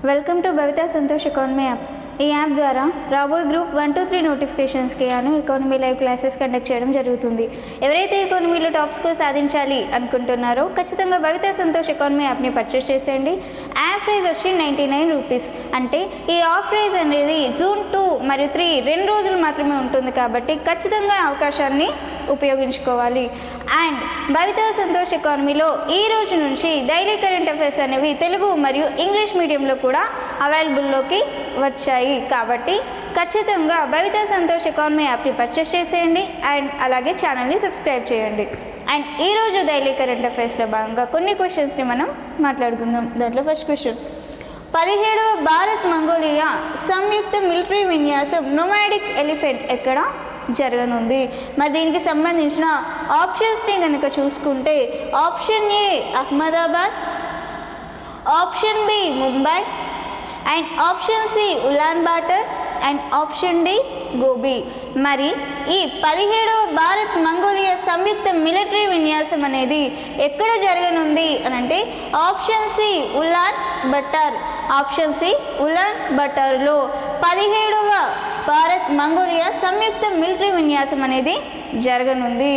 Welcome to Bhavitha Santosh economy app. ఈ app ద్వారా రాబోయే గ్రూప్ 1, 2, 3 నోటిఫికేషన్స్కి గాను ఎకానమీ లైవ్ క్లాసెస్ కండక్ట్ చేయడం జరుగుతుంది. ఎవరైతే ఎకానమీలో టాప్ స్కోర్ సాధించాలి అనుకుంటున్నారో ఖచ్చితంగా భవితా సంతోష్ ఎకానమీ యాప్ని పర్చేస్ చేసేయండి. యాప్ ప్రైస్ వచ్చి 99 రూపీస్. అంటే ఈ ఆఫ్ ప్రైస్ అనేది జూన్ 2 మరియు 3 2 రోజులు మాత్రమే ఉంటుంది కాబట్టి ఖచ్చితంగా అవకాశాన్ని ఉపయోగించుకోవాలి. అండ్ భవితా సంతోష్ ఎకానమీలో ఈ రోజు నుంచి డైలీ కరెంట్ అఫైర్స్ అనేవి తెలుగు మరియు ఇంగ్లీష్ మీడియంలో కూడా అవైలబుల్లోకి వచ్చాయి. కాబట్టి ఖచ్చితంగా భవితా సంతోష్ ఎకానమీ యాప్ని పర్చేస్ చేసేయండి అండ్ అలాగే ఛానల్ని సబ్స్క్రైబ్ చేయండి. అండ్ ఈరోజు డైలీ కరెంట్ అఫైర్స్లో భాగంగా కొన్ని క్వశ్చన్స్ని మనం మాట్లాడుకుందాం. దాంట్లో ఫస్ట్ క్వశ్చన్, 17వ భారత్ మంగోలియా సంయుక్త మిలిటరీ విన్యాసం నొమాడిక్ ఎలిఫెంట్ ఎక్కడ జరగనుంది? మరి దీనికి సంబంధించిన ఆప్షన్స్ని కనుక చూసుకుంటే option A Ahmedabad, option B Mumbai, and option C Ulaanbaatar, and option D Gobi. మరి ఈ 17వ భారత్ మంగోలియా సంయుక్త మిలిటరీ విన్యాసం అనేది ఎక్కడ జరగనుంది అని అంటే option C Ulaanbaatar. Option C ఉలాన్ బటర్లో 17వ భారత్ మంగోలియా సంయుక్త మిలిటరీ విన్యాసం అనేది జరగనుంది.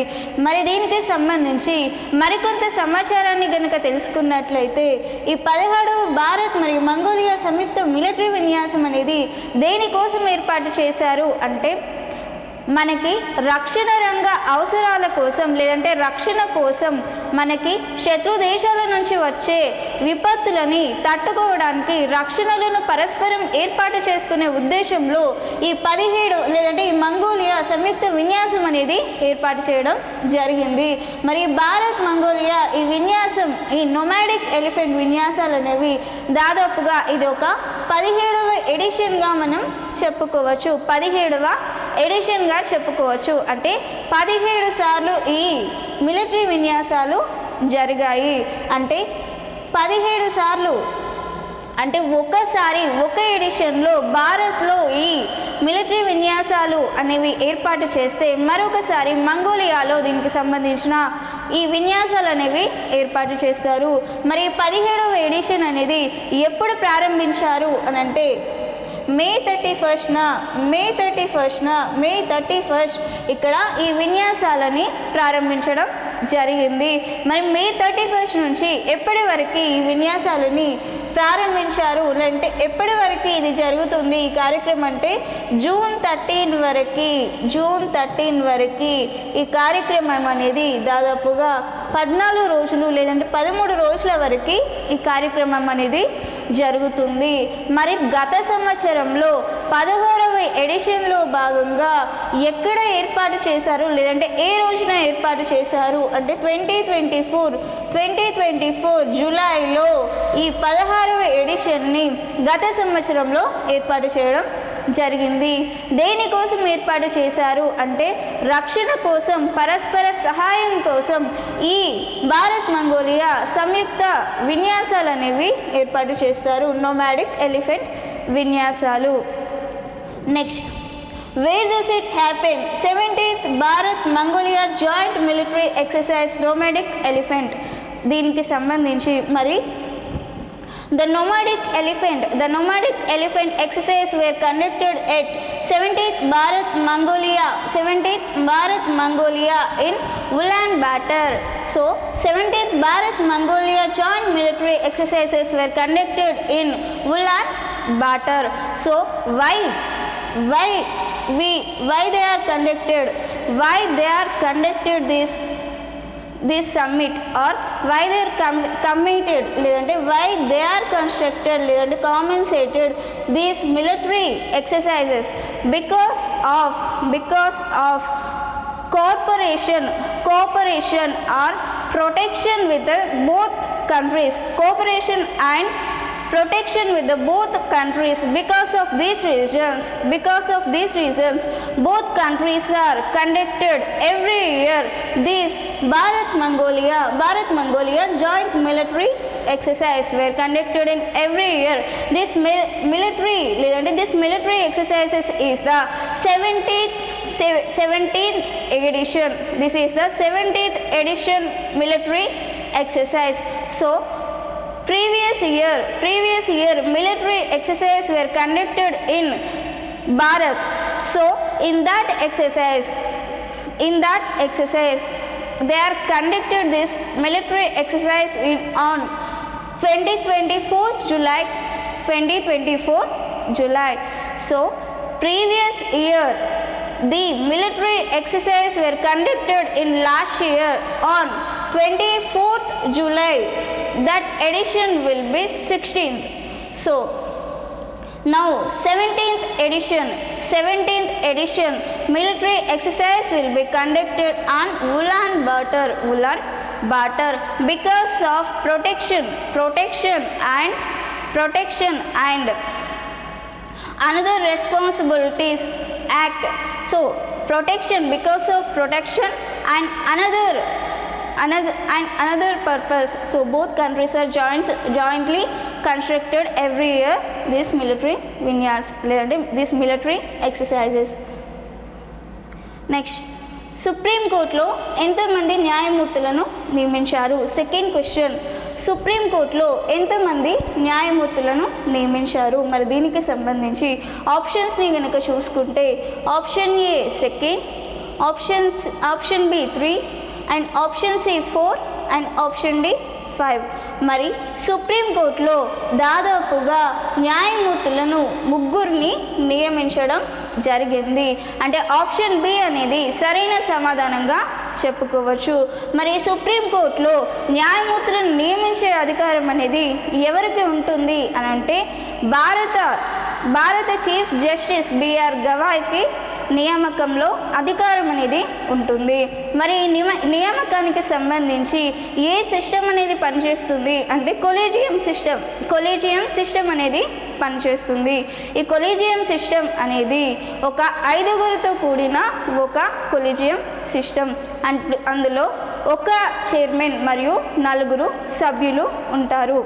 మరి దీనికి సంబంధించి మరికొంత సమాచారాన్ని కనుక తెలుసుకున్నట్లయితే ఈ 17వ భారత్ మరియు మంగోలియా సంయుక్త మిలిటరీ విన్యాసం అనేది దేనికోసం ఏర్పాటు చేశారు అంటే మనకి రక్షణ రంగ అవసరాల కోసం లేదంటే రక్షణ కోసం మనకి శత్రు దేశాల నుంచి వచ్చే విపత్తులని తట్టుకోవడానికి రక్షణలను పరస్పరం ఏర్పాటు చేసుకునే ఉద్దేశంలో ఈ 17 లేదంటే ఈ మంగోలియా సంయుక్త విన్యాసం అనేది ఏర్పాటు చేయడం జరిగింది. మరి భారత్ మంగోలియా ఈ విన్యాసం ఈ నొమాడిక్ ఎలిఫెంట్ విన్యాసాలు అనేవి దాదాపుగా ఇది ఒక 17వ ఎడిషన్గా మనం చెప్పుకోవచ్చు. 17వ ఎడిషన్గా చెప్పుకోవచ్చు. అంటే 17 సార్లు ఈ మిలిటరీ విన్యాసాలు జరిగాయి. అంటే 17 సార్లు అంటే ఒకసారి ఒక ఎడిషన్లో భారత్లో ఈ మిలిటరీ విన్యాసాలు అనేవి ఏర్పాటు చేస్తే మరొకసారి మంగోలియాలో దీనికి సంబంధించిన ఈ విన్యాసాలు అనేవి ఏర్పాటు చేస్తారు. మరి 17వ ఎడిషన్ అనేది ఎప్పుడు ప్రారంభించారు అని అంటే మే 31 ఇక్కడ ఈ విన్యాసాలని ప్రారంభించడం జరిగింది. మరి మే 31 నుంచి ఎప్పటి వరకు ఈ విన్యాసాలని ప్రారంభించారు అంటే ఎప్పటి వరకు ఇది జరుగుతుంది ఈ కార్యక్రమం అంటే జూన్ 13 వరకు ఈ కార్యక్రమం అనేది దాదాపుగా 14 రోజులు లేదంటే 13 రోజుల వరకు ఈ కార్యక్రమం అనేది జరుగుతుంది. మరి గత సంవత్సరంలో 16వ ఎడిషన్లో భాగంగా ఎక్కడ ఏర్పాటు చేశారు లేదంటే ఏ రోజున ఏర్పాటు చేశారు అంటే 2024 జూలైలో ఈ 16వ ఎడిషన్ని గత సంవత్సరంలో ఏర్పాటు చేయడం జరిగింది. దేనికోసం ఏర్పాటు చేశారు అంటే రక్షణ కోసం పరస్పర సహాయం కోసం ఈ భారత్ మంగోలియా సంయుక్త విన్యాసాలు అనేవి ఏర్పాటు చేస్తారు, నొమాడిక్ ఎలిఫెంట్ విన్యాసాలు. Next, where does it happen 17th Bharat Mongolia joint military exercise nomadic elephant. దీనికి సంబంధించి మరి The nomadic elephant exercise were conducted at 17th Bharat Mongolia in Ulaanbaatar. So 17th Bharat Mongolia joint military exercises were conducted in Ulaanbaatar. So why they are conducted this summit or why they are committed లేదంటే why they are constructed లేదంటే commenced these military exercises because of cooperation or protection with both countries, cooperation and protection with both countries. Because of these reasons both countries are conducted every year these Bharat Mongolia joint military exercise were conducted in every year. This military exercises is the 17th edition. This is the 17th edition military exercise. So previous year military exercises were conducted in Bharat. So in that exercise they are conducted this military exercise on 2024 July. So previous year the military exercises were conducted in last year on 24th July. That edition will be 16th. So now 17th edition military exercise will be conducted on Ulaanbaatar because of protection and another responsibilities act. So protection, because of protection and another purpose. So both countries are jointly constructed every year this military vinyas, these military exercises. Next, supreme కోర్టులో ఎంతమంది న్యాయమూర్తులను నియమించారు? Second question, supreme కోర్టులో ఎంతమంది న్యాయమూర్తులను నియమించారు? మరి దీనికి సంబంధించి ఆప్షన్స్ని కనుక చూసుకుంటే option A 2, option B 3 and option C 4 and option D 5. మరి సుప్రీంకోర్టులో దాదాపుగా న్యాయమూర్తులను 3 నియమించడం జరిగింది. అంటే ఆప్షన్ బి అనేది సరైన సమాధానంగా చెప్పుకోవచ్చు. మరి సుప్రీంకోర్టులో న్యాయమూర్తులను నియమించే అధికారం అనేది ఎవరికి ఉంటుంది అని అంటే భారత చీఫ్ జస్టిస్ బిఆర్ గవాయ్కి నియామకంలో అధికారం అనేది ఉంటుంది. మరి నియామకానికి సంబంధించి ఏ సిస్టమ్ అనేది పనిచేస్తుంది అంటే కొలీజియం సిస్టమ్ అనేది పనిచేస్తుంది. ఈ కొలీజియం సిస్టమ్ అనేది ఒక 5గురితో కూడిన ఒక కొలీజియం సిస్టమ్. అందులో ఒక చైర్మన్ మరియు 4 సభ్యులు ఉంటారు.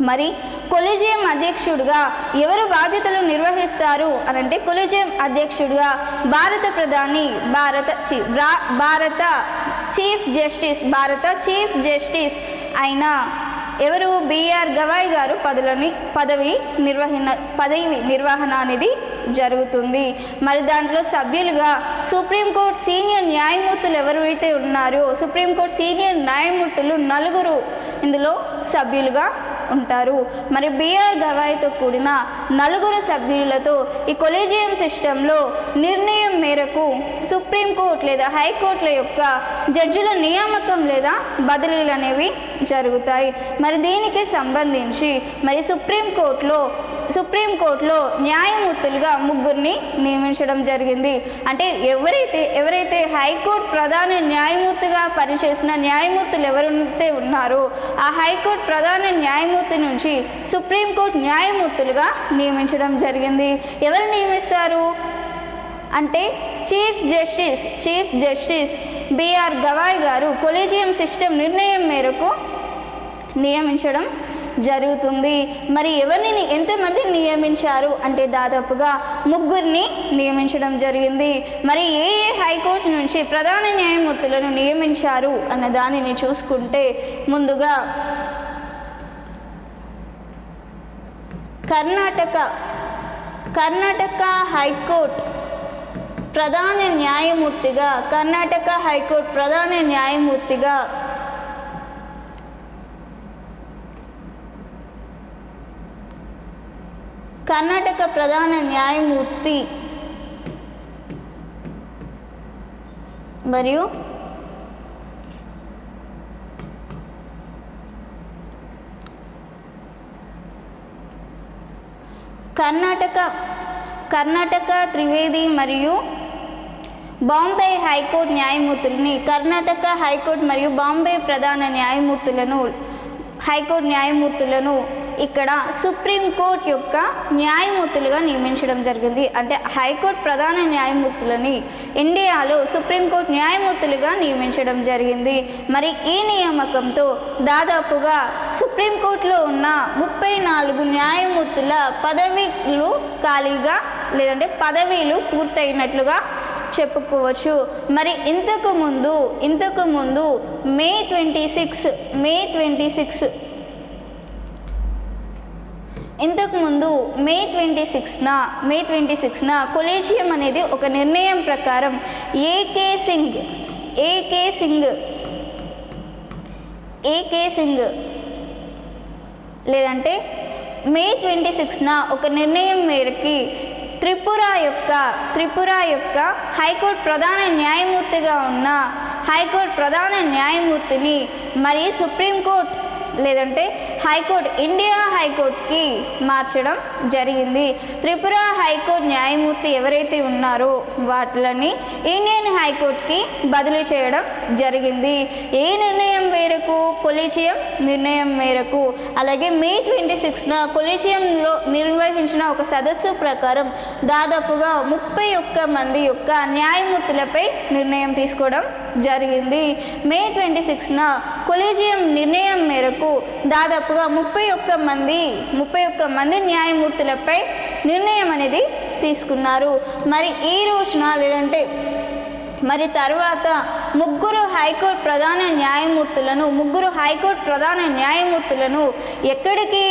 మరి కొలీజియం అధ్యక్షుడిగా ఎవరు బాధ్యతలు నిర్వహిస్తారు అని అంటే కొలీజియం అధ్యక్షుడిగా భారత చీఫ్ జస్టిస్ అయిన ఎవరు బిఆర్ గవాయ్ గారు పదవి నిర్వహణ అనేది జరుగుతుంది. మరి దాంట్లో సభ్యులుగా సుప్రీంకోర్టు సీనియర్ న్యాయమూర్తులు ఎవరైతే ఉన్నారో సుప్రీంకోర్టు సీనియర్ న్యాయమూర్తులు 4 ఇందులో సభ్యులుగా ఉంటారు. మరి బిఆర్ గవాయ్తో కూడిన 4 సభ్యులతో ఈ కొలీజియం సిస్టంలో నిర్ణయం మేరకు సుప్రీంకోర్టు లేదా హైకోర్టుల యొక్క జడ్జిల నియామకం లేదా బదిలీలు అనేవి జరుగుతాయి. మరి దీనికి సంబంధించి మరి సుప్రీంకోర్టులో న్యాయమూర్తులుగా 3 నియమించడం జరిగింది. అంటే ఎవరైతే హైకోర్టు ప్రధాన న్యాయమూర్తిగా పనిచేసిన న్యాయమూర్తులు ఎవరైతే ఉన్నారో ఆ హైకోర్టు ప్రధాన న్యాయమూర్తి నుంచి సుప్రీంకోర్టు న్యాయమూర్తులుగా నియమించడం జరిగింది. ఎవరు నియమిస్తారు అంటే చీఫ్ జస్టిస్ బిఆర్ గవాయ్ గారు కొలీజియం సిస్టమ్ నిర్ణయం మేరకు నియమించడం జరుగుతుంది. మరి ఎంతమంది నియమించారు అంటే దాదాపుగా 3 నియమించడం జరిగింది. మరి ఏ హైకోర్టు నుంచి ప్రధాన న్యాయమూర్తులను నియమించారు అన్న దానిని చూసుకుంటే ముందుగా కర్ణాటక హైకోర్టు ప్రధాన న్యాయమూర్తిగా కర్ణాటక ప్రధాన న్యాయమూర్తి మరియు కర్ణాటక త్రివేది మరియు బాంబే హైకోర్టు న్యాయమూర్తులని కర్ణాటక హైకోర్టు మరియు బాంబే ప్రధాన హైకోర్టు న్యాయమూర్తులను ఇక్కడ సుప్రీంకోర్టు యొక్క న్యాయమూర్తులుగా నియమించడం జరిగింది. అంటే హైకోర్టు ప్రధాన న్యాయమూర్తులని ఇండియాలో సుప్రీంకోర్టు న్యాయమూర్తులుగా నియమించడం జరిగింది. మరి ఈ నియామకంతో దాదాపుగా సుప్రీంకోర్టులో ఉన్న 34 న్యాయమూర్తుల పదవీలు ఖాళీగా లేదంటే పదవీలు పూర్తయినట్లుగా చెప్పుకోవచ్చు. మరి ఇంతకు ముందు మే 26 ఇంతకుముందు మే 26న కొలీజియం అనేది ఒక నిర్ణయం ప్రకారం ఏకే సింగ్ లేదంటే మే 26న ఒక నిర్ణయం మేరకి త్రిపుర యొక్క హైకోర్టు ప్రధాన న్యాయమూర్తిగా ఉన్న హైకోర్టు ప్రధాన న్యాయమూర్తిని మరి సుప్రీంకోర్టు లేదంటే హైకోర్టు ఇండియా హైకోర్టుకి మార్చడం జరిగింది. త్రిపుర హైకోర్టు న్యాయమూర్తి ఎవరైతే ఉన్నారో వాటిని ఇండియన్ హైకోర్టుకి బదిలీ చేయడం జరిగింది. ఏ నిర్ణయం మేరకు? కొలీజియం నిర్ణయం మేరకు. అలాగే మే 26న కొలీజియంలో నిర్వహించిన ఒక సదస్సు ప్రకారం దాదాపుగా 31 మంది యొక్క న్యాయమూర్తులపై నిర్ణయం తీసుకోవడం జరిగింది. మే 26న కొలీజియం నిర్ణయం మేరకు దాదాపుగా 31 మంది న్యాయమూర్తులపై నిర్ణయం అనేది తీసుకున్నారు. మరి ఈ రోజున లేదంటే మరి తర్వాత ముగ్గురు హైకోర్టు ప్రధాన న్యాయమూర్తులను ఎక్కడికి?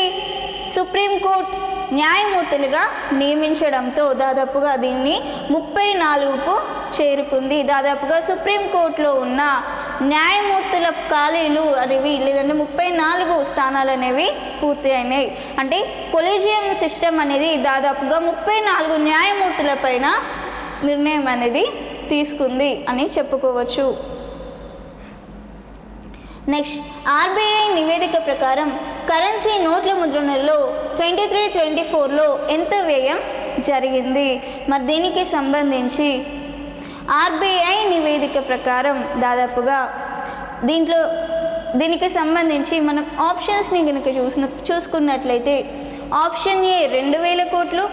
సుప్రీంకోర్టు న్యాయమూర్తులుగా నియమించడంతో దాదాపుగా దీన్ని 34కు చేరుకుంది. దాదాపుగా సుప్రీంకోర్టులో ఉన్న న్యాయమూర్తుల ఖాళీలు అనేవి లేదంటే 34 స్థానాలు అనేవి పూర్తి అయినాయి. అంటే కొలీజియం సిస్టమ్ అనేది దాదాపుగా 34 న్యాయమూర్తుల పైన నిర్ణయం అనేది తీసుకుంది అని చెప్పుకోవచ్చు. నెక్స్ట్, ఆర్బీఐ నివేదిక ప్రకారం కరెన్సీ నోట్ల ముద్రణలో 23-24లో ఎంత వ్యయం జరిగింది? మరి దీనికి సంబంధించి ఆర్బీఐ నివేదిక ప్రకారం దాదాపుగా దీనికి సంబంధించి మనం ఆప్షన్స్ని కనుక చూసుకున్నట్లయితే ఆప్షన్ ఏ 2000 కోట్లు,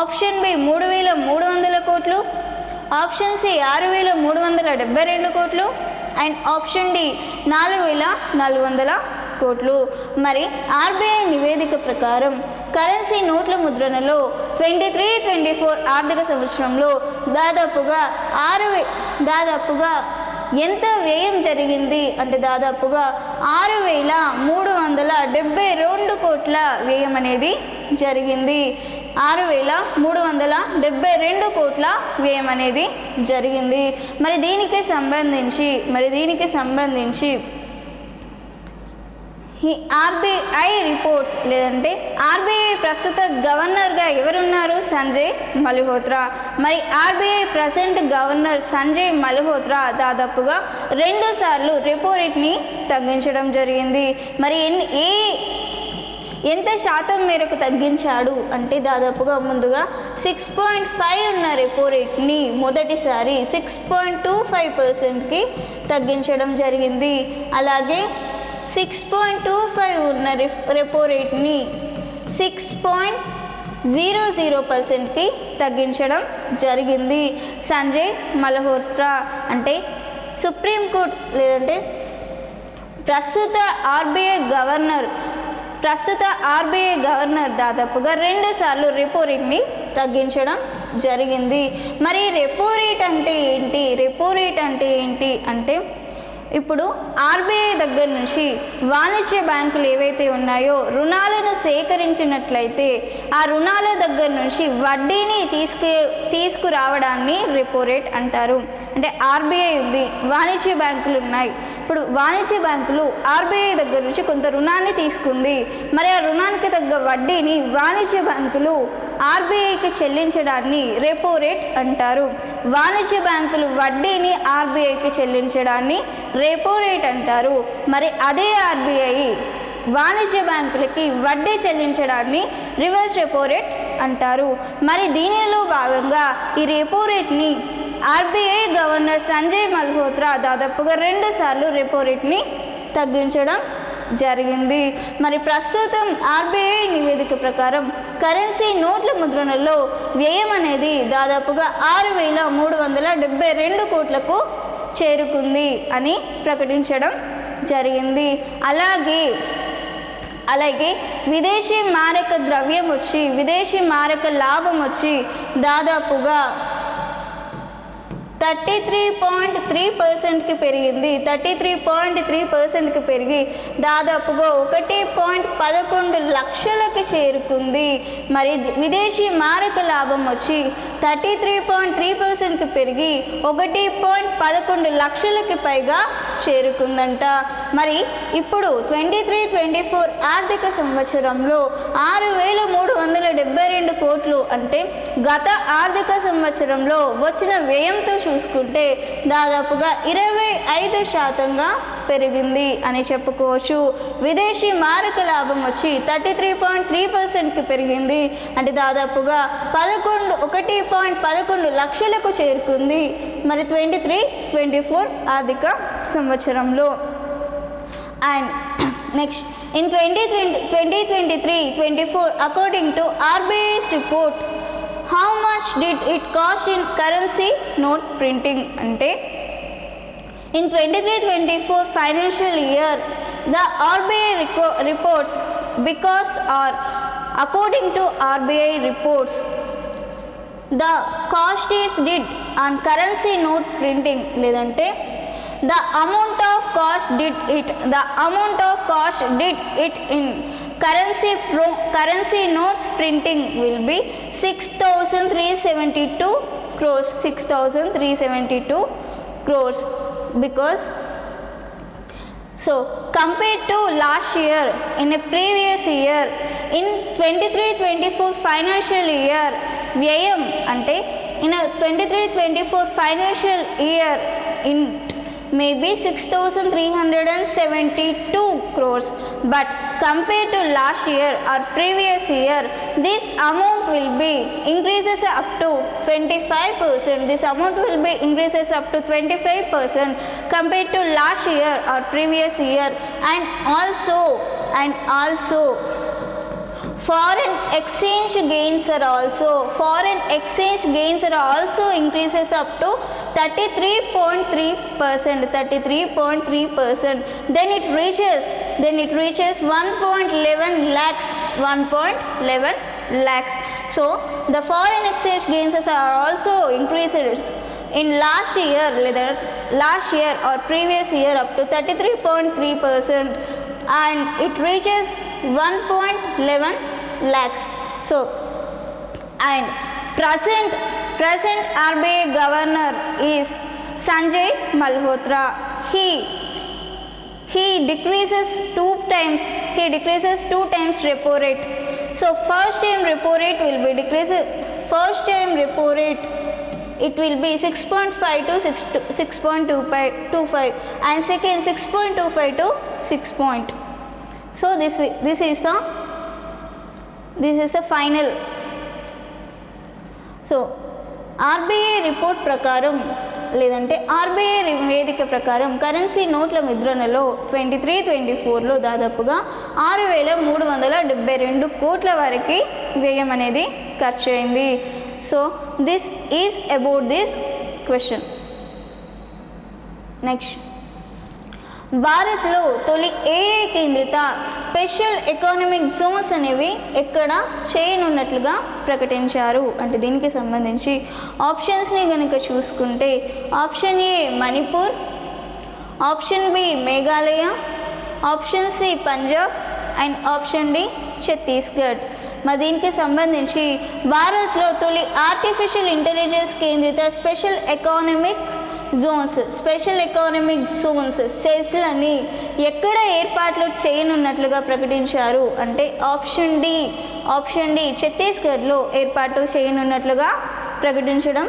ఆప్షన్ బి 3300 కోట్లు, ఆప్షన్ సి 6372 కోట్లు అండ్ ఆప్షన్ డి 4400 కోట్లు. మరి ఆర్బీఐ నివేదిక ప్రకారం కరెన్సీ నోట్ల ముద్రణలో 23-24 ఆర్థిక సంవత్సరంలో దాదాపుగా ఎంత వ్యయం జరిగింది అంటే దాదాపుగా 6372 కోట్ల వ్యయం అనేది జరిగింది. 6372 కోట్ల వ్యయం అనేది జరిగింది. మరి దీనికి సంబంధించి ఈ ఆర్బీఐ రిపోర్ట్స్ లేదంటే ఆర్బీఐ ప్రస్తుత గవర్నర్గా ఎవరున్నారు? సంజయ్ మల్హోత్రా. మరి RBI present governor Sanjay Malhotra దాదాపుగా 2 సార్లు రెపో రేట్ని తగ్గించడం జరిగింది. మరి ఎంత శాతం మేరకు తగ్గించాడు అంటే దాదాపుగా ముందుగా 6.5 ఉన్న రెపో రేట్ని మొదటిసారి 6.25%కి తగ్గించడం జరిగింది. అలాగే 6.25 ఉన్న రెపో రేట్ని 6.00%కి తగ్గించడం జరిగింది. సంజయ్ మల్హోత్రా అంటే సుప్రీంకోర్టు లేదంటే ప్రస్తుత ఆర్బీఐ గవర్నర్ దాదాపుగా 2 సార్లు రెపో రేట్ని తగ్గించడం జరిగింది. మరి రెపో రేట్ అంటే ఏంటి అంటే ఇప్పుడు ఆర్బీఐ దగ్గర నుంచి వాణిజ్య బ్యాంకులు ఏవైతే ఉన్నాయో రుణాలను సేకరించినట్లయితే ఆ రుణాల దగ్గర నుంచి వడ్డీని తీసుకురావడాన్ని రెపో రేట్ అంటారు. అంటే ఆర్బీఐ ఉంది, వాణిజ్య బ్యాంకులు ఉన్నాయి. ఇప్పుడు వాణిజ్య బ్యాంకులు ఆర్బీఐ దగ్గర నుంచి కొంత రుణాన్ని తీసుకుంది. మరి ఆ రుణానికి తగ్గ వడ్డీని వాణిజ్య బ్యాంకులు ఆర్బీఐకి చెల్లించడాన్ని రెపో రేట్ అంటారు. వాణిజ్య బ్యాంకులు వడ్డీని ఆర్బీఐకి చెల్లించడాన్ని రెపో రేట్ అంటారు. మరి అదే ఆర్బీఐ వాణిజ్య బ్యాంకులకి వడ్డీ చెల్లించడాన్ని రివర్స్ రెపో రేట్ అంటారు. మరి దీనిలో భాగంగా ఈ రెపో రేట్ని ఆర్బీఐ గవర్నర్ సంజయ్ మల్హోత్రా దాదాపుగా 2 సార్లు రెపో రేట్ని తగ్గించడం జరిగింది. మరి ప్రస్తుతం ఆర్బీఐ నివేదిక ప్రకారం కరెన్సీ నోట్ల ముద్రణలో వ్యయం అనేది దాదాపుగా 6372 కోట్లకు చేరుకుంది అని ప్రకటించడం జరిగింది. అలాగే విదేశీ మారక ద్రవ్యం విదేశీ మారక లాభం దాదాపుగా 33.3%కి పెరిగింది. 33.3%కి పెరిగి దాదాపుగా 1.11 లక్షలకి చేరుకుంది. మరి విదేశీ మారక లాభం వచ్చి 33.3%కి పెరిగి 1.11 లక్షలకి పైగా చేరుకుందంట. మరి ఇప్పుడు 23-24 ఆర్థిక సంవత్సరంలో 6,372 కోట్లు అంటే గత ఆర్థిక సంవత్సరంలో వచ్చిన వ్యయంతో చూసుకుంటే దాదాపుగా 25% పెరిగింది అని చెప్పుకోవచ్చు. విదేశీ మారక లాభం వచ్చి 33.3%కి పెరిగింది అంటే దాదాపుగా 1.11 లక్షలకు చేరుకుంది మరి 23-24 ఆర్థిక సంవత్సరంలో. And next in 2023-24 according to RBI's report, how much did it cost in currency note printing? అంటే in 23-24 financial year the RBI reports because are according to RBI reports the cost is did on currency note printing లేదంటే the amount of cost did it in currency notes printing will be 6,372 crores because so compared to last year in a previous year in 23-24 financial year వ్యయం అంటే in a 23-24 financial year in may be 6,372 crores but compared to last year or previous year this amount will be increases up to 25%. This amount will be increases up to 25% compared to last year or previous year. And also foreign exchange gains are also increases up to 33.3%. Then it reaches 1.11 lakhs. So the foreign exchange gains are also increases in last year or previous year up to 33.3% and it reaches 1.11 lakhs. So and present RBI governor is Sanjay Malhotra. He decreases two times repo rate. So first time repo rate will be decreases. First time repo rate it will be 6.5 to 6.25 and second 6.25 to 6 point. So this is the final. So RBI report ప్రకారం లేదంటే RBI నివేదిక ప్రకారం currency నోట్ల ముద్రణలో 23-24లో దాదాపుగా 6,372 కోట్ల వరకు వ్యయం అనేది ఖర్చు అయింది. So this is about this question. Next భారత్లో తొలి ఏఐ కేంద్రిత స్పెషల్ ఎకానమిక్ జోన్స్ అనేవి ఎక్కడ చేయనున్నట్లుగా ప్రకటించారు అంటే దీనికి సంబంధించి ఆప్షన్స్ని కనుక చూసుకుంటే option A Manipur, option B Meghalaya, option C Punjab and option D Chhattisgarh. మరి దీనికి సంబంధించి భారత్లో తొలి ఆర్టిఫిషియల్ ఇంటెలిజెన్స్ కేంద్రిత స్పెషల్ ఎకానమిక్ జోన్స్ సెస్లని ఎక్కడ ఏర్పాట్లు చేయనున్నట్లుగా ప్రకటించారు అంటే ఆప్షన్ డి ఛత్తీస్గఢ్లో ఏర్పాటు చేయనున్నట్లుగా ప్రకటించడం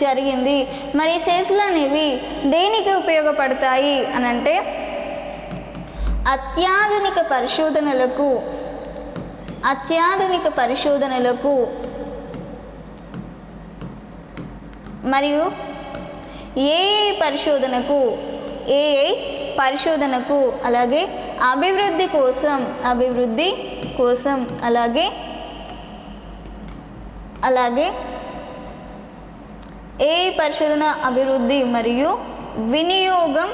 జరిగింది. మరి సెస్లు అనేవి దేనికి ఉపయోగపడతాయి అని అంటే అత్యాధునిక పరిశోధనలకు మరియు ఏఐ పరిశోధనకు అలాగే అభివృద్ధి కోసం అలాగే ఏఐ పరిశోధన అభివృద్ధి మరియు వినియోగం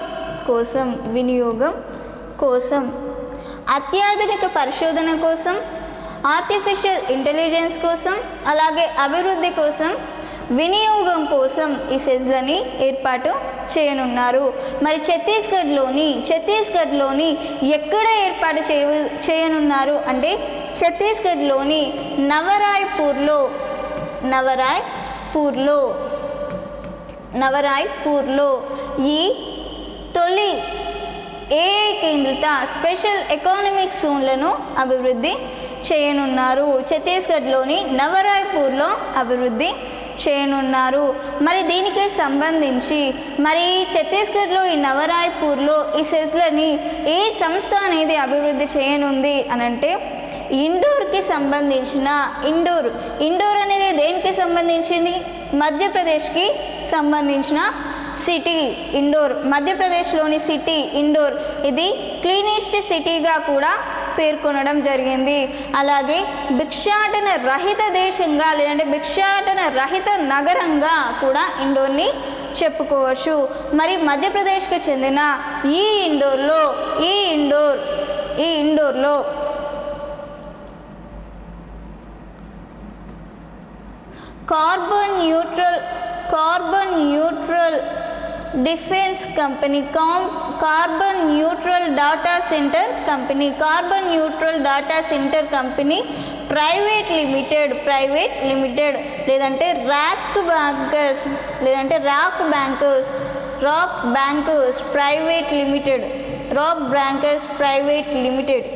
కోసం అత్యాధునిక పరిశోధన కోసం ఆర్టిఫిషియల్ ఇంటెలిజెన్స్ కోసం అలాగే అభివృద్ధి కోసం వినియోగం కోసం ఈ సెజ్లని ఏర్పాటు చేయనున్నారు. మరి ఛత్తీస్గఢ్లోని ఎక్కడ ఏర్పాటు చేయనున్నారు అంటే ఛత్తీస్గఢ్లోని నవరాయ్పూర్లో ఈ తొలి ఏఐ కేంద్రిత స్పెషల్ ఎకానమిక్ జోన్లను అభివృద్ధి చేయనున్నారు. ఛత్తీస్గఢ్లోని నవరాయ్పూర్లో అభివృద్ధి చేయనున్నారు. మరి దీనికి సంబంధించి మరి ఛత్తీస్గఢ్లో ఈ నవరాయ్పూర్లో ఈ సెజ్లని ఏ సంస్థ అనేది అభివృద్ధి చేయనుంది అని అంటే ఇండోర్కి సంబంధించిన ఇండోర్ అనేది దేనికి సంబంధించింది? మధ్యప్రదేశ్కి సంబంధించిన సిటీ ఇండోర్, మధ్యప్రదేశ్లోని సిటీ ఇండోర్. ఇది క్లీనెస్ట్ సిటీగా కూడా పేర్కొనడం జరిగింది. అలాగే భిక్షాటన రహిత దేశంగా లేదంటే భిక్షాటన రహిత నగరంగా కూడా ఇండోర్ని చెప్పుకోవచ్చు. మరి మధ్యప్రదేశ్కి చెందిన ఈ ఇండోర్లో carbon neutral defence company, carbon neutral data centre company private limited లేదంటే రాక్ బ్యాంకర్స్ ప్రైవేట్ లిమిటెడ్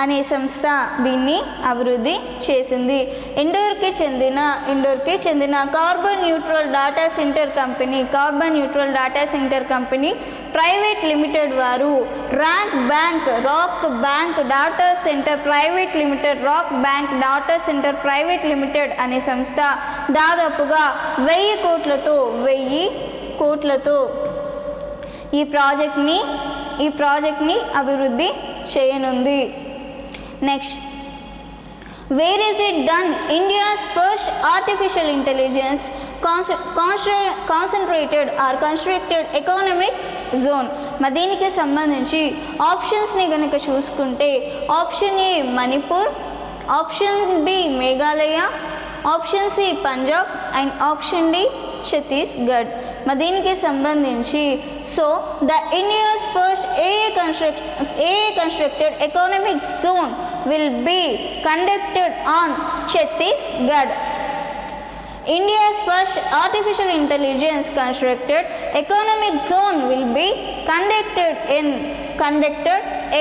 అనే సంస్థ దీన్ని అభివృద్ధి చేసింది. ఇండోర్కి చెందిన carbon neutral data centre company private limited వారు rock bank data centre private limited అనే సంస్థ దాదాపుగా 1000 కోట్లతో ఈ ప్రాజెక్ట్ని అభివృద్ధి చేయనుంది. Next, where is it done? India's first artificial intelligence constructed economic zone. మరి దీనికి సంబంధించి ఆప్షన్స్ని కనుక చూసుకుంటే option A Manipur, option B Meghalaya, option C Punjab and option D Chhattisgarh. మరి దీనికి సంబంధించి the India's first AI constructed economic zone will be conducted on Chhattisgarh. India's first artificial intelligence constructed economic zone will be conducted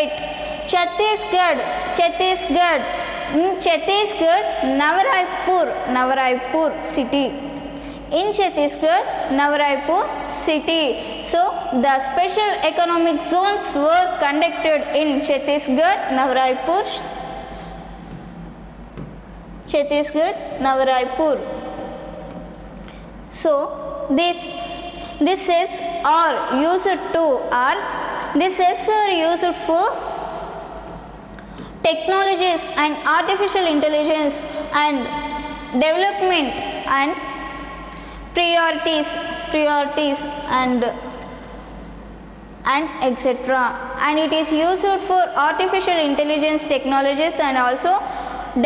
at Chhattisgarh, Navaraypur city. In Chhattisgarh, Navaraypur city. So the special economic zones were conducted in Chhattisgarh, Navaraypur. So this is are used for technologies and artificial intelligence and development and priorities and etc. and it is used for artificial intelligence technologies and also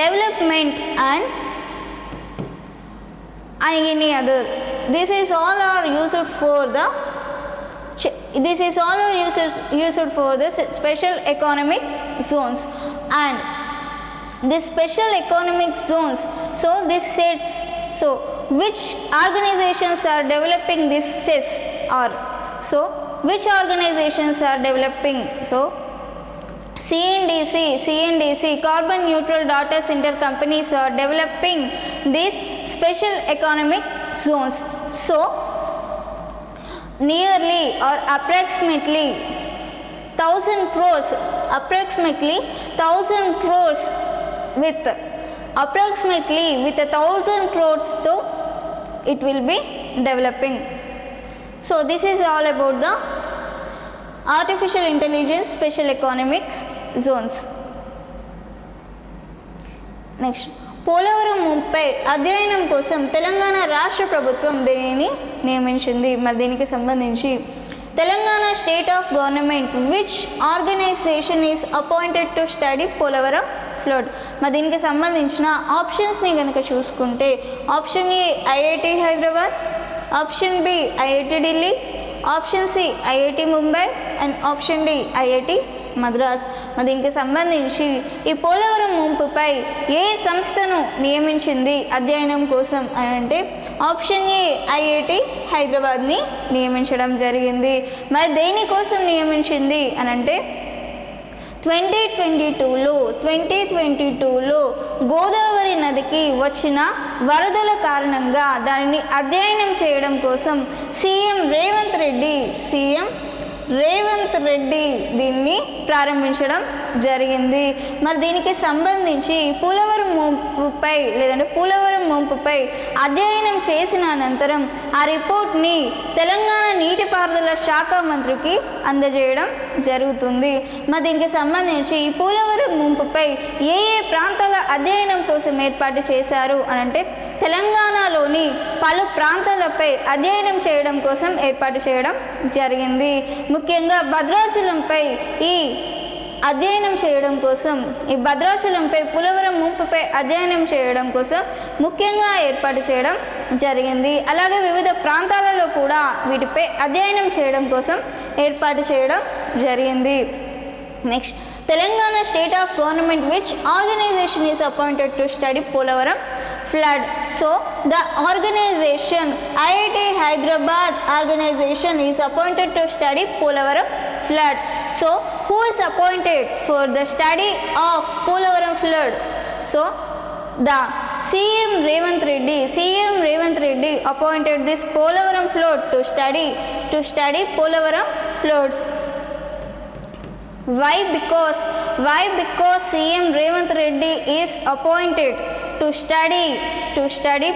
development and any other. This is all are used for the special economic zones. And this special economic zones, so this sets, so which organizations are developing this CES or so which organizations are developing? So CNDC Carbon Neutral Data Center companies are developing these special economic zones. So nearly or approximately 1,000 crores with 1,000 crores though it will be developing. So this is all about the artificial intelligence special economic zones. Next, Polavaram ముంపై అధ్యయనం కోసం తెలంగాణ రాష్ట్ర ప్రభుత్వం దీనిని నియమించింది. మరి దీనికి సంబంధించి Telangana state of government which organization is appointed to study Polavaram flood. మరి దీనికి సంబంధించిన ఆప్షన్స్ని కనుక చూసుకుంటే option A IIT Hyderabad, option B IIT Delhi, option C IIT Mumbai and option D IIT Madras. మరి దీనికి సంబంధించి ఈ పోలవరం ముంపుపై ఏ సంస్థను నియమించింది అధ్యయనం కోసం అని అంటే ఆప్షన్ ఏ ఐఐటి హైదరాబాద్ని నియమించడం జరిగింది. మరి దేనికోసం నియమించింది అని అంటే 2022లో గోదావరి నదికి వచ్చిన వరదల కారణంగా దానిని అధ్యయనం చేయడం కోసం సీఎం రేవంత్ రెడ్డి దీన్ని ప్రారంభించడం జరిగింది. మరి దీనికి సంబంధించి పోలవరం ముంపుపై అధ్యయనం చేసిన అనంతరం ఆ రిపోర్ట్ని తెలంగాణ నీటిపారుదల శాఖ మంత్రికి అందజేయడం జరుగుతుంది. మరి దీనికి సంబంధించి ఈ పోలవరం ముంపుపై ఏ ప్రాంతాల అధ్యయనం కోసం ఏర్పాటు చేశారు అని అంటే తెలంగాణలోని పలు ప్రాంతాలపై అధ్యయనం చేయడం కోసం ఏర్పాటు చేయడం జరిగింది. ముఖ్యంగా భద్రాచలంపై ఈ అధ్యయనం చేయడం కోసం ఈ భద్రాచలంపై పోలవరం ముంపుపై అధ్యయనం చేయడం కోసం ముఖ్యంగా ఏర్పాటు చేయడం జరిగింది. అలాగే వివిధ ప్రాంతాలలో కూడా వీటిపై అధ్యయనం చేయడం కోసం ఏర్పాటు చేయడం జరిగింది. Next, Telangana state of government which organization is appointed to study Polavaram flood. So the organization IIT Hyderabad organization is appointed to study Polavaram flood. So who is appointed for the study of Polavaram flood? So the CM Revanth Reddy appointed this Polavaram flood to study Polavaram floods. Why? Because CM Revanth Reddy is appointed to study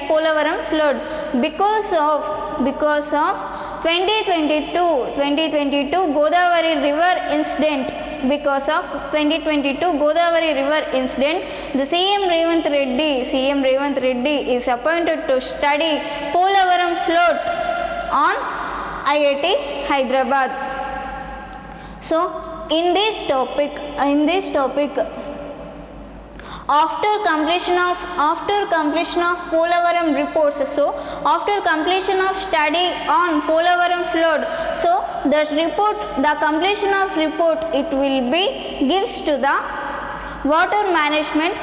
Polavaram flood because of 2022 Godavari river incident. Because of 2022 Godavari river incident, the CM Revanth Reddy is appointed to study Polavaram flood on IIT Hyderabad. So in this topic after completion of Polavaram reports, so after completion of study on Polavaram flood, so the completion of report, it will be gives to the water management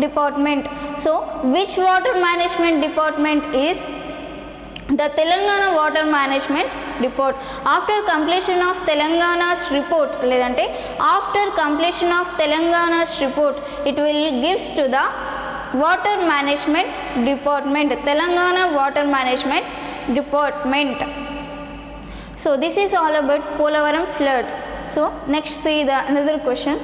department. So which water management department is the Telangana water management report. After completion of Telangana's report, it will gives to the water management department, Telangana water management department. So this is all about Polavaram flood. So next, see the another question.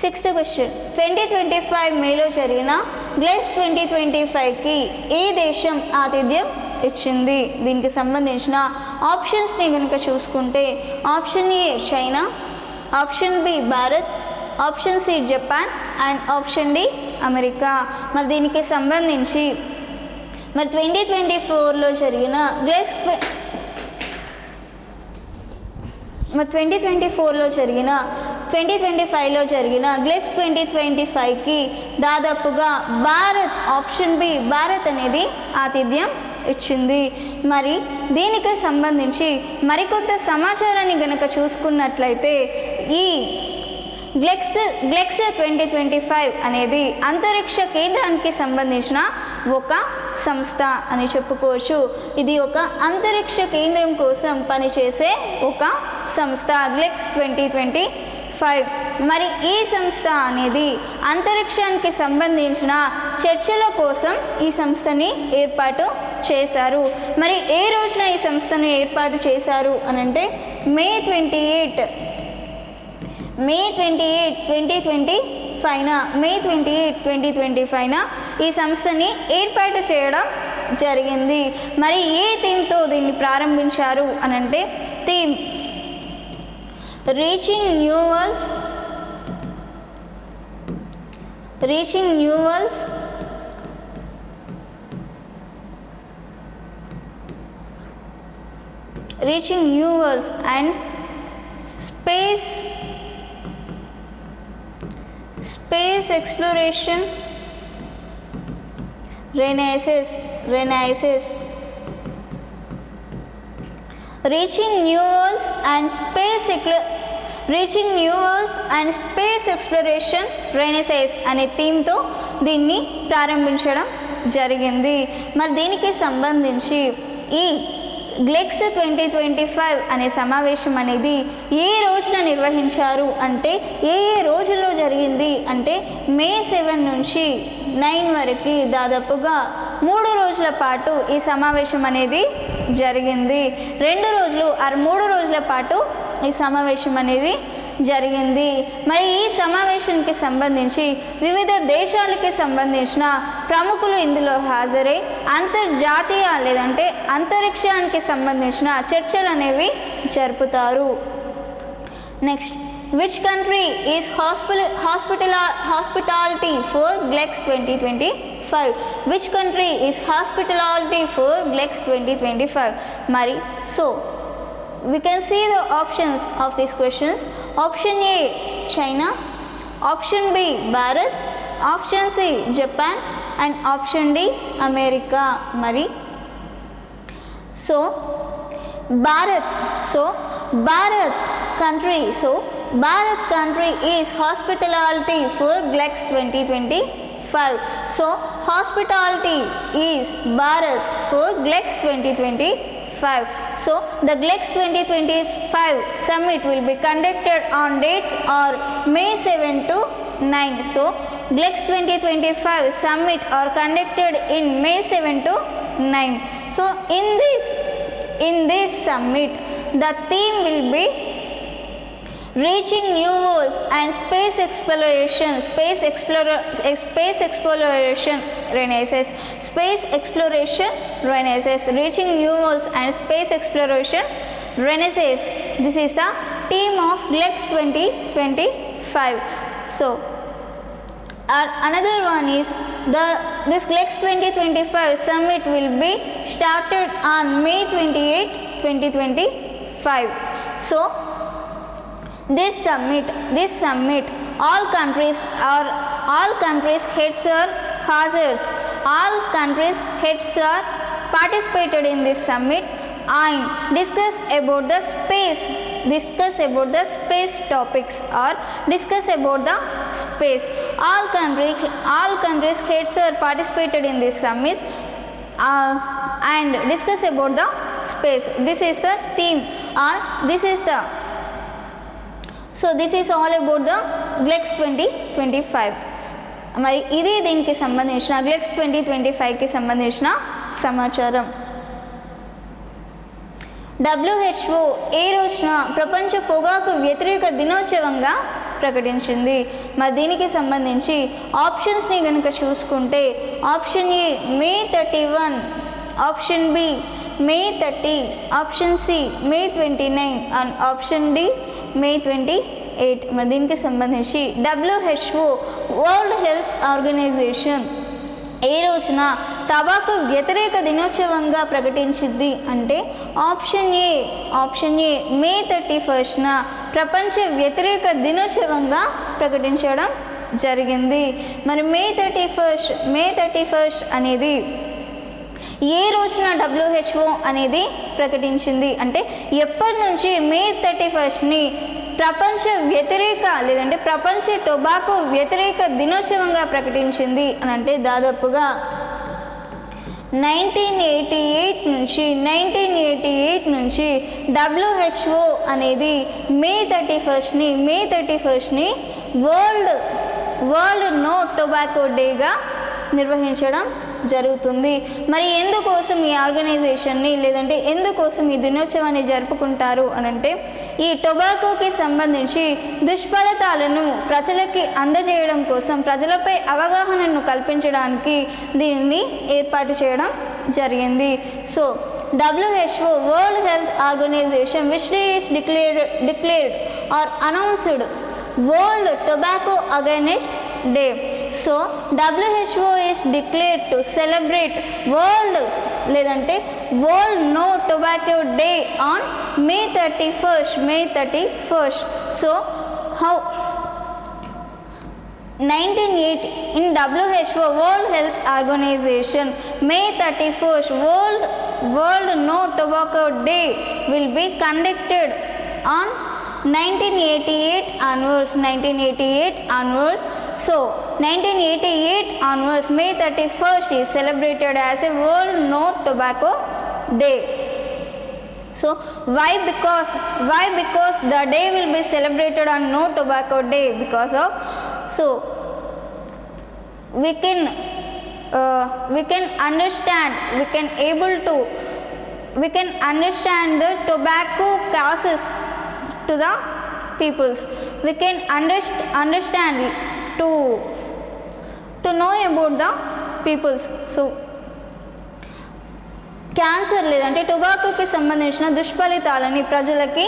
Sixth question, 2025 మేలో జరిగిన గ్లెస్ 2025కి ఏ దేశం ఆతిథ్యం ఇచ్చింది? దీనికి సంబంధించిన ఆప్షన్స్ని కనుక చూసుకుంటే option A China, option B Bharat, option C Japan and option D America. మరి దీనికి సంబంధించి 2024లో జరిగిన గ్లెస్ 2025లో జరిగిన గ్లెక్స్ 2025కి దాదాపుగా భారత్, ఆప్షన్ బి భారత్ అనేది ఆతిథ్యం ఇచ్చింది. మరి దీనికి సంబంధించి మరికొంత సమాచారాన్ని గనక చూసుకున్నట్లయితే ఈ గ్లెక్స్ 2025 అనేది అంతరిక్ష కేంద్రానికి సంబంధించిన ఒక సంస్థ అని చెప్పుకోవచ్చు. ఇది ఒక అంతరిక్ష కేంద్రం కోసం పనిచేసే ఒక సంస్థ గ్లెక్స్ 2025. మరి ఈ సంస్థ అనేది అంతరిక్షానికి సంబంధించిన చర్చల కోసం ఈ సంస్థని ఏర్పాటు చేశారు. మరి ఏ రోజున ఈ సంస్థను ఏర్పాటు చేశారు అనంటే మే 28, 2025న ఈ సంస్థని ఏర్పాటు చేయడం జరిగింది. మరి ఏ థీమ్తో దీన్ని ప్రారంభించారు అనంటే theme reaching new world's, and Space exploration renaissance. Reaching new worlds and space exploration renaissance అనే థీమ్తో దీన్ని ప్రారంభించడం జరిగింది. మరి దీనికి సంబంధించి ఈ గ్లెక్స్ 2025 అనే సమావేశం అనేది ఏ రోజున నిర్వహించారు అంటే ఏ రోజుల్లో జరిగింది అంటే మే 7 నుంచి 9 వరకు దాదాపుగా 3 రోజుల పాటు ఈ సమావేశం అనేది జరిగింది. 2 రోజులు 3 రోజుల పాటు ఈ సమావేశం అనేది జరిగింది. మరి ఈ సమావేశానికి సంబంధించి వివిధ దేశాలకి సంబంధించిన ప్రముఖులు ఇందులో హాజరై అంతర్జాతీయ లేదంటే అంతరిక్షానికి సంబంధించిన చర్చలు అనేవి జరుపుతారు. Next, which country is hospitality for GLEX 2025? Which country is hospitality for GLEX 2025? మరి so we can see the options of these questions. Option A China, option B Bharat, option C Japan and option D America. Mari Bharat country is hospitality for GLEX 2025. So hospitality is Bharat for GLEX 2025. So the GLEX 2025 summit will be conducted on dates are May 7 to 9. So GLEX 2025 summit are conducted in May 7 to 9. So in this summit the theme will be reaching new worlds and space exploration renaissance. Reaching new worlds and space exploration renaissance. This is the theme of GLEX 2025. So another one is this GLEX 2025 summit will be started on May 28, 2025. So this summit all countries heads are hazards. All countries heads are participated in this summit and discuss about the space topics or discuss about the space. All countries heads are participated in this summit and discuss about the space. This is the theme or this is all about the GLEX 2025. మరి ఇది దీనికి సంబంధించిన గ్లెక్స్ 2025కి సంబంధించిన సమాచారం. WHO ఏ రోజున ప్రపంచ పొగాకు వ్యతిరేక దినోత్సవంగా ప్రకటించింది. మరి దీనికి సంబంధించి ఆప్షన్స్ని కనుక చూసుకుంటే option A May 31, option B May 30, option C May 29 and option D May 28. మరి దీనికి సంబంధించి WHO వరల్డ్ హెల్త్ ఆర్గనైజేషన్ ఏ రోజున టబాకు వ్యతిరేక దినోత్సవంగా ప్రకటించింది అంటే ఆప్షన్ ఏ మే 31న ప్రపంచ వ్యతిరేక దినోత్సవంగా ప్రకటించడం జరిగింది. మరి మే 31 అనేది ఏ రోజున WHO అనేది ప్రకటించింది అంటే ఎప్పటి నుంచి మే 31ని ప్రపంచ వ్యతిరేక లేదంటే ప్రపంచ టొబాకో వ్యతిరేక దినోత్సవంగా ప్రకటించింది అని అంటే దాదాపుగా 1988 నుంచి WHO అనేది మే 31ని వరల్డ్ నో టొబాకో డేగా నిర్వహించడం జరుగుతుంది. మరి ఎందుకోసం ఈ ఆర్గనైజేషన్ని లేదంటే ఎందుకోసం ఈ దినోత్సవాన్ని జరుపుకుంటారు అనంటే ఈ టొబాకోకి సంబంధించి దుష్ఫలితాలను ప్రజలకి అందజేయడం కోసం ప్రజలపై అవగాహనను కల్పించడానికి దీనిని ఏర్పాటు చేయడం జరిగింది. So WHO world health organization which day is declared or announced World Tobacco Against Day. So WHO is declared to celebrate World No Tobacco Day on May 31st. So 1980 in WHO World Health Organization, May 31st World No Tobacco Day will be conducted on 1988 onwards. So 1988 onwards, May 31st is celebrated as a World No Tobacco Day. So why? Because the day will be celebrated on No Tobacco Day, because of, so we can understand the tobacco causes to the peoples. We can understand to know about the peoples. So cancer లేదంటే టొబాకోకి సంబంధించిన దుష్ఫలితాలని ప్రజలకి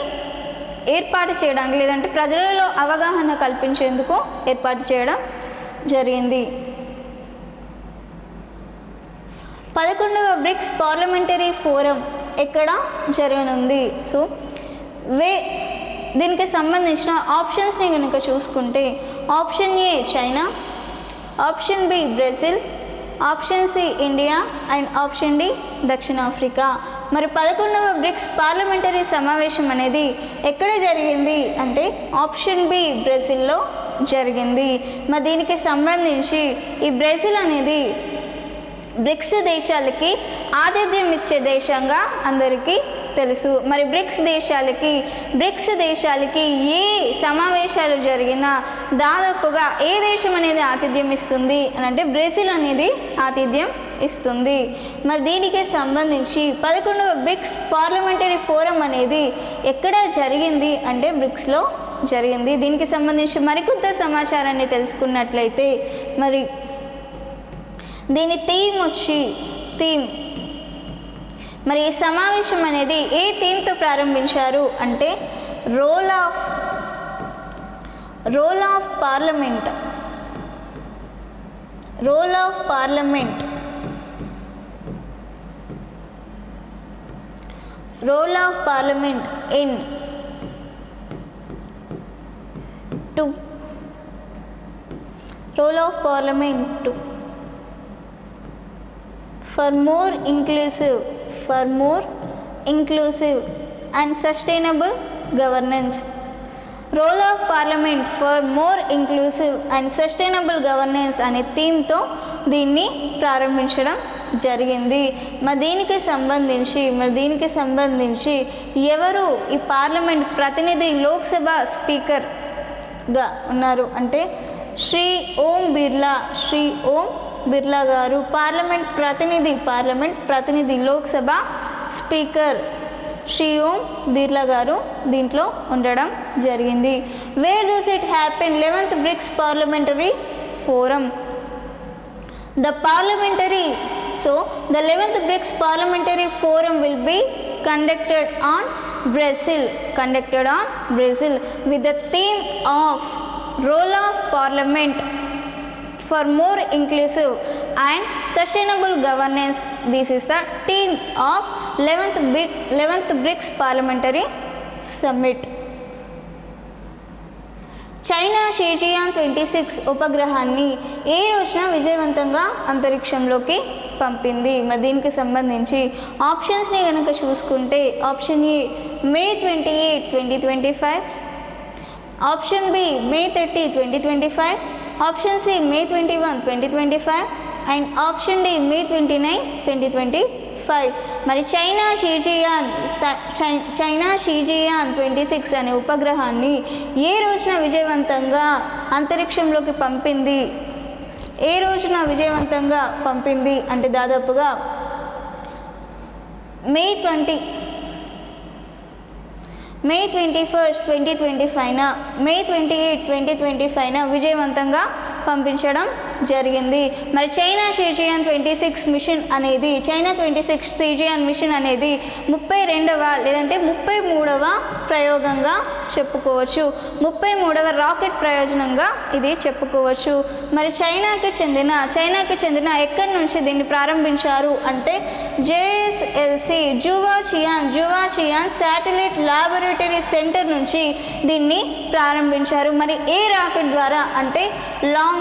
ఏర్పాటు చేయడానికి, లేదంటే ప్రజలలో అవగాహన కల్పించేందుకు ఏర్పాటు చేయడం జరిగింది. 11వ బ్రిక్స్ పార్లమెంటరీ ఫోరం ఎక్కడ జరగనుంది? సో దీనికి సంబంధించిన ఆప్షన్స్ని కనుక చూసుకుంటే, option A China, option B Brazil, option C India and option D దక్షిణాఫ్రికా. మరి 11వ బ్రిక్స్ పార్లమెంటరీ సమావేశం అనేది ఎక్కడ జరిగింది అంటే ఆప్షన్ బి బ్రెజిల్లో జరిగింది. మరి దీనికి సంబంధించి ఈ బ్రెజిల్ అనేది బ్రిక్స్ దేశాలకి ఆతిథ్యం ఇచ్చే దేశంగా అందరికీ తెలుసు. మరి బ్రిక్స్ దేశాలకి ఏ సమావేశాలు జరిగినా దాదాపుగా ఏ దేశం అనేది ఆతిథ్యం ఇస్తుంది అని అంటే బ్రెజిల్ అనేది ఆతిథ్యం ఇస్తుంది. మరి దీనికి సంబంధించి 11వ బ్రిక్స్ పార్లమెంటరీ ఫోరం అనేది ఎక్కడ జరిగింది అంటే బ్రిక్స్లో జరిగింది. దీనికి సంబంధించి మరికొంత సమాచారాన్ని తెలుసుకున్నట్లయితే, మరి దీని థీమ్ మరి ఈ సమావేశం అనేది ఏ థీమ్తో ప్రారంభించారు అంటే role of parliament in for more inclusive and sustainable governance. Role of Parliament for more inclusive and sustainable governance అనే థీమ్తో దీన్ని ప్రారంభించడం జరిగింది. మరి దీనికి సంబంధించి ఎవరు ఈ పార్లమెంట్ ప్రతినిధి లోక్సభ స్పీకర్గా ఉన్నారు అంటే శ్రీ ఓం బిర్లా గారు పార్లమెంట్ ప్రతినిధి లోక్సభ స్పీకర్ శ్రీ ఓం బిర్లా గారు దీంట్లో ఉండడం జరిగింది. Where does it happen? 11th bricks parliamentary forum. The 11th BRICS Parliamentary Forum will be conducted on Brazil with the theme of Role of Parliament for more inclusive and sustainable governance. This is the theme of 11th BRICS Parliamentary Summit. China Shijian 26 ఉపగ్రహాన్ని ఏ రోజున విజయవంతంగా అంతరిక్షంలోకి పంపింది? మరి దీనికి సంబంధించి ఆప్షన్స్ని కనుక చూసుకుంటే, option A May 28, 2025, option B May 30, 2025, option C May 21, 2025 and option D May 29, 2025. మరి చైనా షీజియాంగ్ 26 అనే ఉపగ్రహాన్ని ఏ రోజున విజయవంతంగా అంతరిక్షంలోకి పంపింది? అంటే దాదాపుగా May 21, 2025 May 28, 2025 విజయవంతంగా పంపించడం జరిగింది. మరి చైనా షీజియాంగ్ 26 మిషన్ అనేది, చైనా 26 షీజియాంగ్ మిషన్ అనేది 32వ లేదంటే 33వ ప్రయోగంగా చెప్పుకోవచ్చు, 33వ రాకెట్ ప్రయోజనంగా ఇది చెప్పుకోవచ్చు. మరి చైనాకి చెందిన ఎక్కడి నుంచి దీన్ని ప్రారంభించారు అంటే JSLC జువాచియాన్ శాటిలైట్ ల్యాబొరేటరీ సెంటర్ నుంచి దీన్ని ప్రారంభించారు. మరి ఏ రాకెట్ ద్వారా అంటే లాంగ్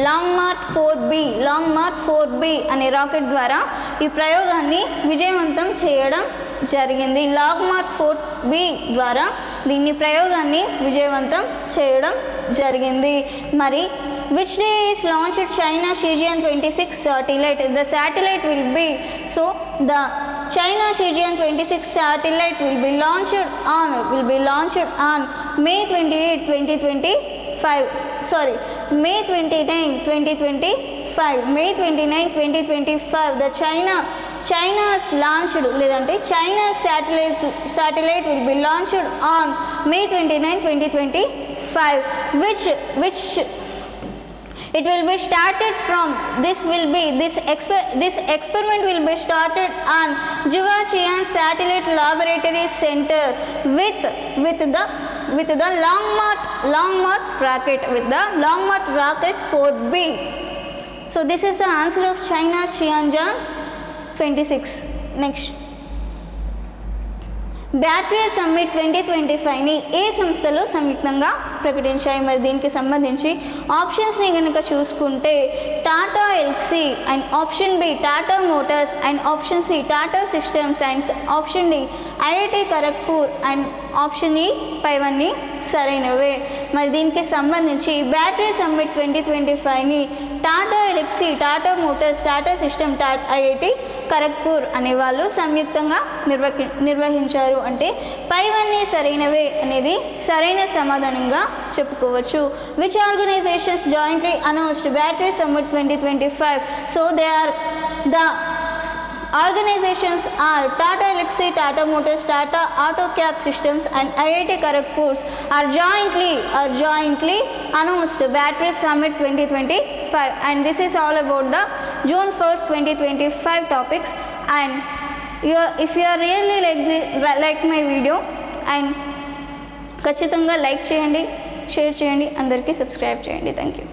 లాంగ్ మార్ట్ 4B అనే రాకెట్ ద్వారా ఈ ప్రయోగాన్ని విజయవంతం చేయడం జరిగింది. లాంగ్ మార్ట్ 4B ద్వారా దీన్ని ప్రయోగాన్ని విజయవంతం చేయడం జరిగింది. మరి which day is launched China Shijian-26 satellite? The satellite will be, so the China Shijian-26 satellite will be launched on May 28, 2025. Sorry, May 29, 2025. May 29, 2025. The China's launched లేదంటే China's satellite will be launched on May 29, 2025. Which it will be started from this experiment will be started on Jiuquan Satellite Laboratory Center with the Long March rocket, with the Long March rocket 4B. So this is the answer of China Shijian-26. Next, battery summit 2025ని ఏ సంస్థలు సంయుక్తంగా ప్రకటించాయి? మరి దీనికి సంబంధించి ఆప్షన్స్ని కనుక చూసుకుంటే Tata Elxsi and option B Tata Motors and option C Tata Systems and option D IIT Kharagpur and option E పైవన్నీ సరైనవే. మరి దీనికి సంబంధించి బ్యాటరీ సమ్మిట్ 2025ని Tata Elxsi, Tata Motors, Tata system, IIT Kharagpur అనే వాళ్ళు సంయుక్తంగా నిర్వహించారు. అంటే పైవన్నీ సరైనవే అనేది సరైన సమాధానంగా చెప్పుకోవచ్చు. Which organizations jointly announced battery summit 2025? So they are the organizations are Tata Elxsi, Tata Motors, Tata AutoCab Systems and IIT Kharagpur are jointly announced Battery Summit 2025, and this is all about the June 1st 2025 topics. And if you are really like my video, and ఖచ్చితంగా like చేయండి, share చేయండి, అందరికీ subscribe చేయండి. Thank you.